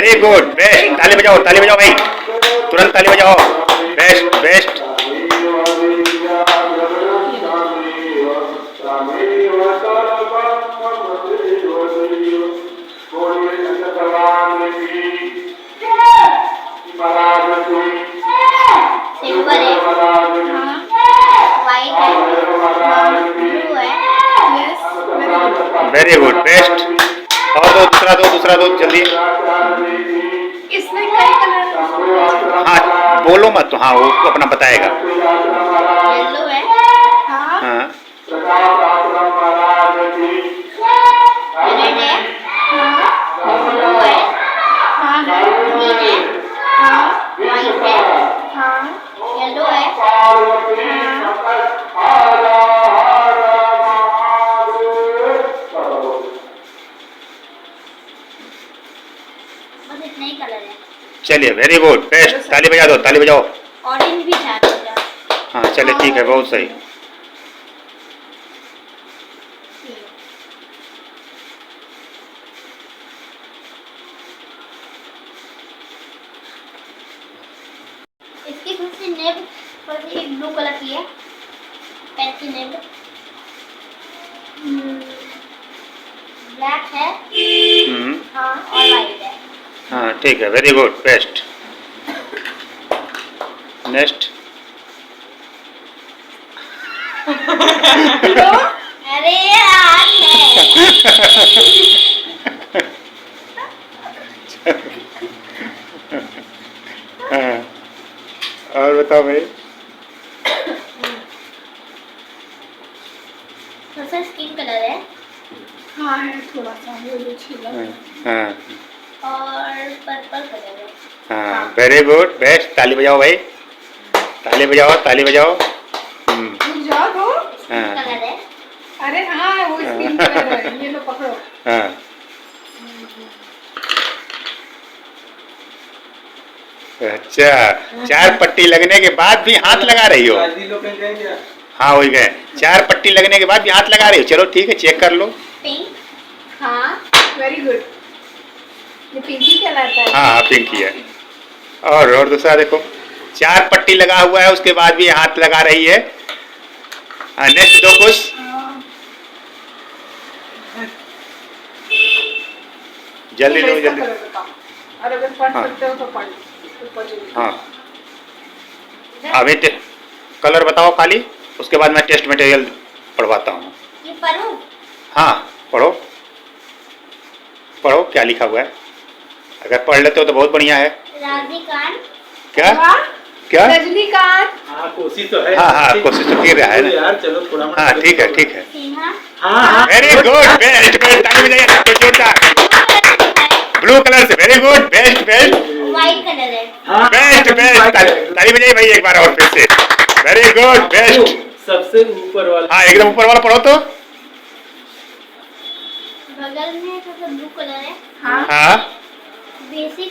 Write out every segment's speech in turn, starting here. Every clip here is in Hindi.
वेरी गुड, बेस्ट, ताली बजाओ भाई, तुरंत ताली बजाओ, best best. Very good, best. और दूसरा दो जल्दी। इसमें कई कलर। हाँ बोलो मत तो, हाँ वो अपना बताएगा। येलो है। हाँ। रेड है। ब्लू है। ग्रीन है। व्हाइट है। येलो है। बस इतने ही कलर है। चलिए वेरी गुड, बेस्ट, ताली बजाओ। ऑरेंज भी था। हाँ चलिए ठीक है, बहुत सही। इसकी खुद से नेब पर एक ब्लू कलर की है, पेन की नेब। ब्लैक है। हाँ और वाइट है। हाँ ठीक है, वेरी गुड, बेस्ट। नेक्स्ट। अरे यार हाँ और बताओ भाई। सबसे स्किन कलर है। हाँ है थोड़ा सा वो जो छीला। हाँ और पर्पल कलर है। हाँ वेरी गुड, बेस्ट, ताली बजाओ भाई, ताली बजाओ। जाओ दो। कलर है। अरे हाँ वो स्किन कलर है, ये लो पकड़ो। हाँ अच्छा, 4 पट्टी लगने के बाद भी हाथ लगा रही हो। हाँ वही गए, 4 पट्टी लगने के बाद भी हाथ लगा रही हो। चलो ठीक है, चेक कर लो। पिंक। हाँ वेरी गुड, ये पिंकी कहलाता है। हाँ पिंकी है। और दूसरा देखो, 4 पट्टी लगा हुआ है, उसके बाद भी हाथ लगा रही है। नेक्स्ट दो कुछ। जल्दी लो जल्दी। अरे अगर पढ़ सकते हो तो पढ़। हाँ अभी कलर बताओ खाली, उसके बाद मैं टेस्ट मटेरियल पढ़वाता हूँ। ये पढ़ूं? हाँ पढ़ो क्या लिखा हुआ है। अगर पढ़ लेते हो तो बहुत बढ़िया है। रजनीकांत। क्या रजनीकांत। हाँ कोशिश तो है। हाँ कोशिश तो कर रहा है ना यार, चलो थोड़ा। हाँ ठीक है। हाँ वेरी गुड, बेस्ट, ताली बजाइए जोरदार। ब्लू कलर से, very good, best. White colour है। बेस्ट, ताली बजाइए भाई एक बार और फिर से। Very good, best. सबसे ऊपर वाला। हाँ एकदम ऊपर वाला पढ़ो तो। बगल में सबसे ब्लू कलर है। हाँ बेसिक।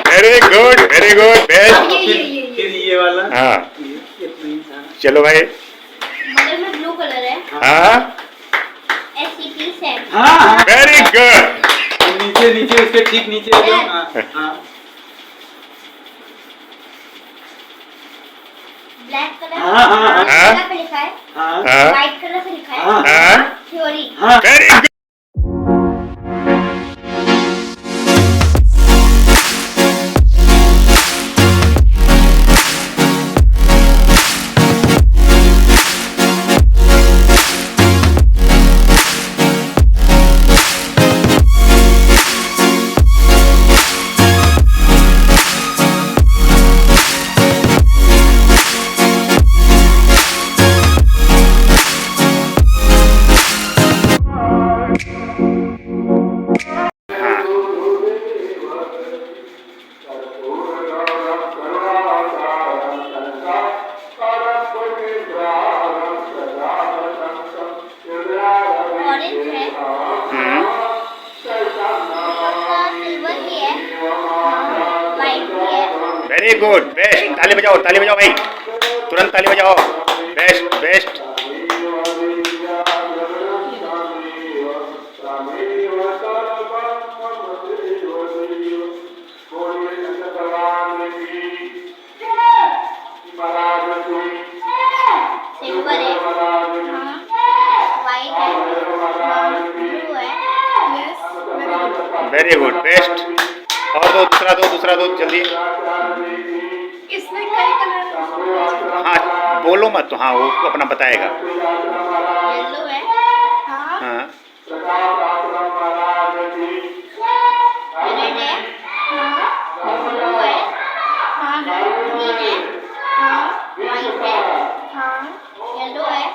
Very good, best. फिर ये वाला। हाँ चलो भाई। बगल में ब्लू कलर है। हाँ एससीपी सेट। Very good. नीचे उसके ठीक नीचे। Black colour. हाँ पे लिखा है। हाँ व्हाइट कलर से लिखा है। हाँ theory. Very good. Very good, best, ताली बजाओ भाई, तुरंत ताली बजाओ, बेस्ट। Very good, best. और दो, दूसरा दो जल्दी। इसमें कई कलर। हाँ बोलो मत, तो हाँ वो अपना बताएगा। येलो है। हाँ। हाँ रेड है। हाँ। ब्लू है। हाँ है। ग्रीन है। हाँ। वाइट है। हाँ। येलो है।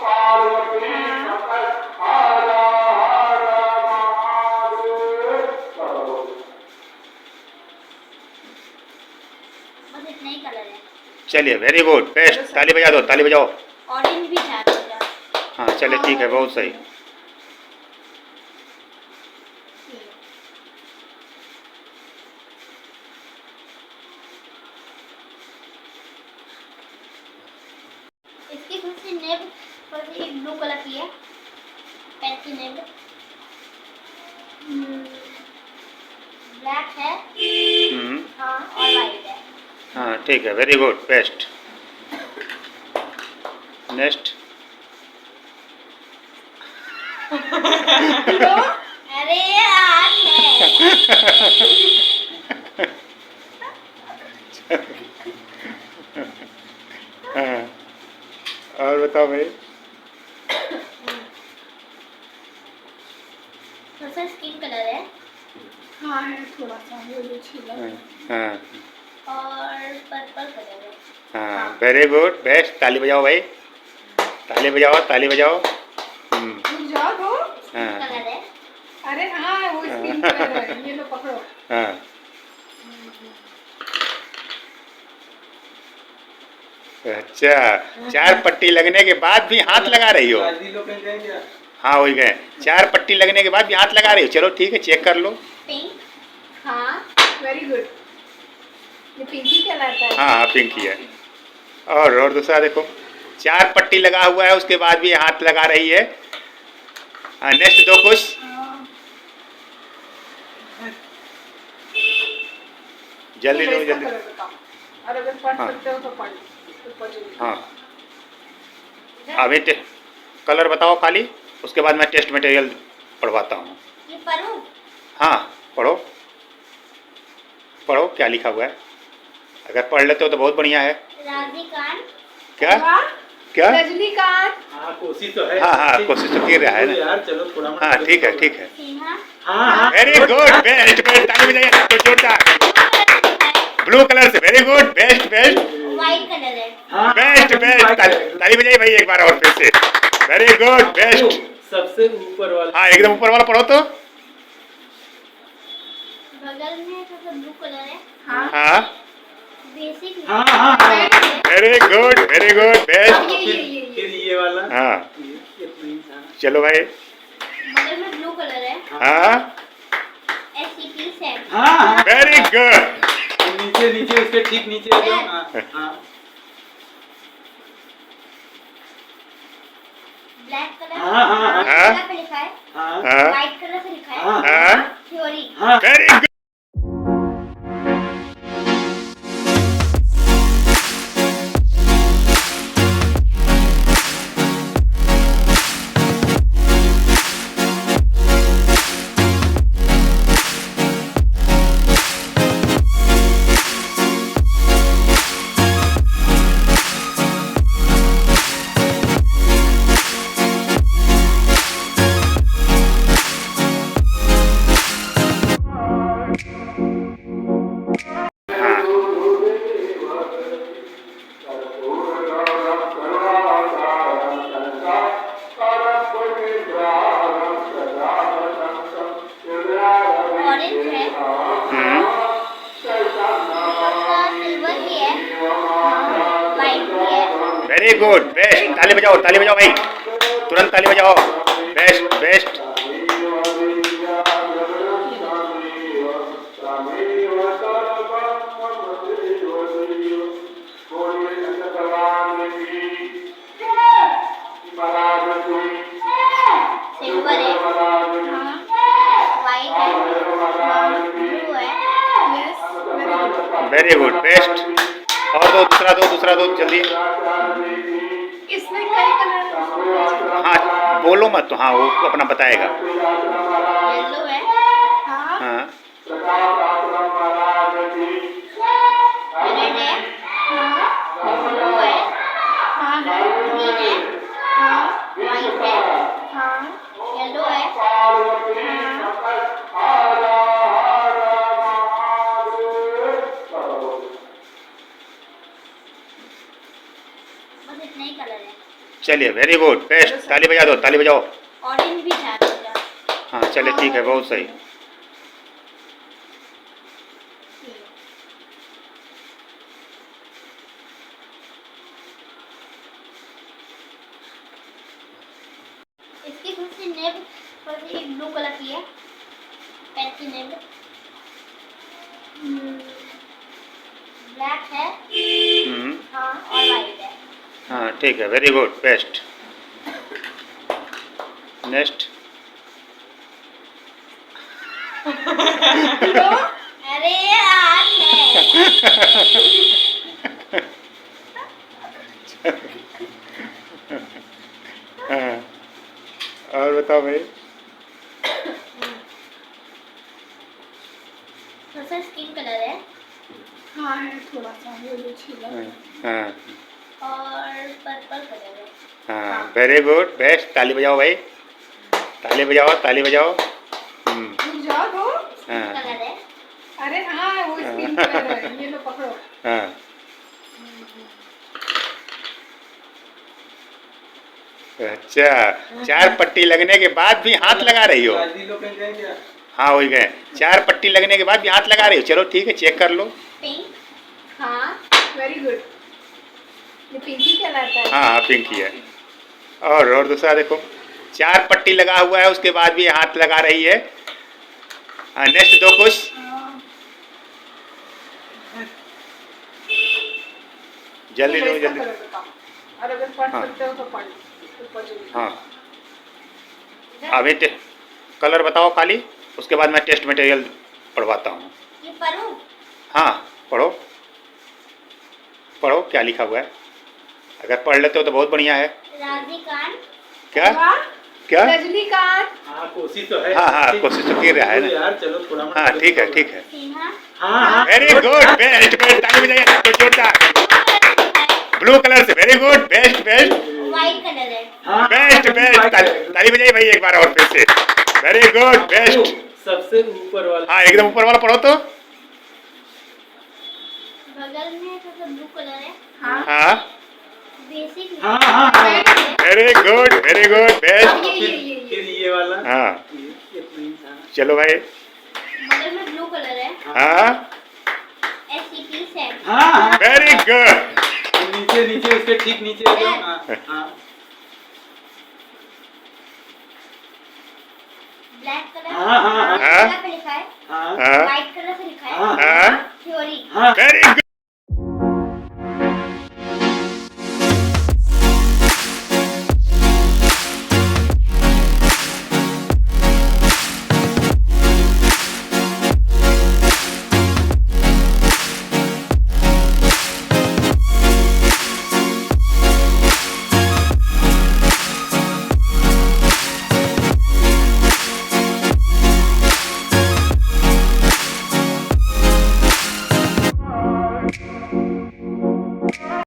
बस इतना ही कलर है। चलिए, वेरी गुड, बेस्ट। ताली बजा दो, ताली बजाओ। ऑरेंज भी था बेटा। हाँ चलिए, ठीक है, बहुत सही। इसकी खुद से नेब पर एक ब्लू कलर की है, पेन की नेब। ब्लैक है। हाँ, और वाइट है। हाँ ठीक है, वेरी गुड, बेस्ट। नेक्स्ट। अरे यार है। हाँ, और बताओ भाई। थोड़ा स्किन कलर है। हाँ है थोड़ा सा वो जो छीला है। हाँ और पर्पल कलर है। हाँ, वेरी गुड, बेस्ट। ताली बजाओ भाई, ताली बजाओ, ताली बजाओ। रुक जाओ दो। हाँ कलर है। अरे हाँ वो स्किन कलर है, ये लो पकड़ो। हाँ, अच्छा, 4 पट्टी लगने के बाद भी हाथ लगा रही हो। शादी लोग कहीं गए क्या? हाँ वही गए, 4 पट्टी लगने के बाद भी हाथ लगा रही हो। चलो ठीक है, चेक कर लो। पिंक। हाँ। Very good. ये पिंकी कहलाता है। हाँ हाँ, पिंकी है। और दूसरा देखो, 4 पट्टी लगा हुआ है, उसके बाद भी हाथ लगा रही है। नेक्स्ट दो कुछ। जल्दी तुम लो, इसका जल्दी। कलर बताओ। और अगर पढ़ हाँ। सकते हो तो पढ़ लो। ऊपर जो लिखा है। हाँ अभी कलर बताओ खाली, उसके बाद मैं टेस्ट मटेरियल पढ़वाता हूँ। ये पढ़ूं? हाँ पढ़ो, पढ़ो क्या लिखा हुआ है। अगर पढ़ लेते हो तो बहुत बढ़िया है। राधिकांत। क्या वाह, क्या? रजनीकांत। हाँ कोशिश तो है। हाँ हाँ, कोशिश तो कर रहा है ना। यार चलो थोड़ा मोड़ा हाँ ठीक है, ठीक है। सिन्हा। हाँ हाँ वेरी गुड, बेस्ट बेस्ट। ताली बजाइए आपको जोरदार। ब्लू कलर से, very good, best best, white colour है। हाँ, बेस्ट बेस्ट। ताली बजाइए भाई एक बार और फिर से। Very good, best. सबसे ऊपर वाला। हाँ एकदम ऊपर वाला पढ़ो तो। बगल में तो सब ब्लू कलर है। हाँ। हाँ बेसिक। हाँ, हाँ, हाँ। Very good, best. फिर ये वाला। हाँ इतना ही था। चलो भाई। बगल में ब्लू कलर है। हाँ SCP सेट। हाँ हाँ वेरी गुड। नीचे नीचे उसके ठीक नीचे एकदम। हाँ हाँ ब्लैक कलर। हाँ, हाँ, हाँ। कलर पे लिखा है। हाँ हाँ व्हाइट कलर से लिखा है। हाँ हाँ थ्योरी। हाँ। Very good. ऑरेंज है। और सिल्वर भी है। वाइट भी है। Very good, best. ताली बजाओ, ताली बजाओ भाई, तुरंत ताली बजाओ। Best best. सिल्वर है। वाइट है। ब्लू है। Yes very good. Very good, best. और दो, दूसरा दो जल्दी। इसमें कई कलर। हाँ बोलो मत, तो हाँ वो अपना बताएगा। येलो है। हाँ। हाँ रेड है, हाँ ब्लू है, हाँ है ग्रीन है, हाँ व्हाइट है, हाँ येलो है, बस इतना ही कलर है। चलिए वेरी गुड बेस्ट, ताली बजा दो, ताली बजाओ। ऑरेंज भी था मेरा। हाँ चलिए ठीक है, बहुत सही। इसकी खुद से नेब पर से एक ब्लू कलर की है, पेन की नेब ब्लैक है हाँ और वाइट है। हाँ ठीक है, वेरी गुड बेस्ट। नेक्स्ट। अरे यार है। हाँ और बताओ भाई। थोड़ा सा स्किन कलर है हाँ है थोड़ा सा वो जो छीला है। हाँ और पर्पल कलर है। हाँ वेरी गुड बेस्ट, ताली बजाओ भाई, ताली बजाओ, ताली बजाओ। रुक जाओ दो। हाँ कलर है। अरे हाँ वो स्किन कलर है, ये लो पकड़ो। हाँ अच्छा, 4 पट्टी लगने के बाद भी हाथ लगा रही हो। राजदीप लोग कहीं गए क्या? हाँ वही गए, 4 पट्टी लगने के बाद भी हाथ लगा रही हो। चलो ठीक है, चेक कर लो। पिंक। हाँ वेरी गुड। ये पिंकी कहलाता है। हाँ हाँ पिंक ही है। और दूसरा देखो, 4 पट्टी लगा हुआ है, उसके बाद भी हाथ लगा रही है। नेक्स्ट दो कुछ। जल्दी दो इसका जल्दी। कलर बताओ, और अगर पढ़ हाँ। सकते हो तो पढ़ ऊपर जो लिखा है। हाँ अभी कलर बताओ खाली, उसके बाद मैं टेस्ट मटेरियल पढ़वाता हूँ। ये पढ़ूं? हाँ पढ़ो, पढ़ो क्या लिखा हुआ है। अगर पढ़ लेते हो तो बहुत बढ़िया है। राधिकांत। क्या वाह, क्या? रजनीकांत। हाँ कोशिश तो है। हाँ हाँ कोशिश तो कर रहा है चलो ना। यार चलो थोड़ा मोड़ा हाँ ठीक है ठीक है। सिन्हा। हाँ हाँ वेरी गुड बेस्ट बेस्ट, ताली बजाइए सबको जोरदार। ब्लू कलर से, very good best best white colour है। हाँ, बेस्ट बेस्ट, ताली बजाइए भाई एक बार और फिर से। Very good best. सबसे ऊपर वाला। हाँ एकदम ऊपर वाला पढ़ो तो। बगल में तो ब्लू कलर है। हाँ हाँ बेसिक। हाँ हाँ हाँ। Very good best. फिर ये वाला। हाँ ये इतना ही था। चलो भाई। बगल में ब्लू कलर है। हाँ SCP सेट। हाँ हाँ। Very good. नीचे नीचे उसके ठीक नीचे एकदम। हाँ हाँ। Black colour. हाँ, हाँ, हाँ। कलर पे लिखा है। हाँ हाँ व्हाइट कलर से लिखा है। हाँ हाँ थ्योरी। हाँ। वेरी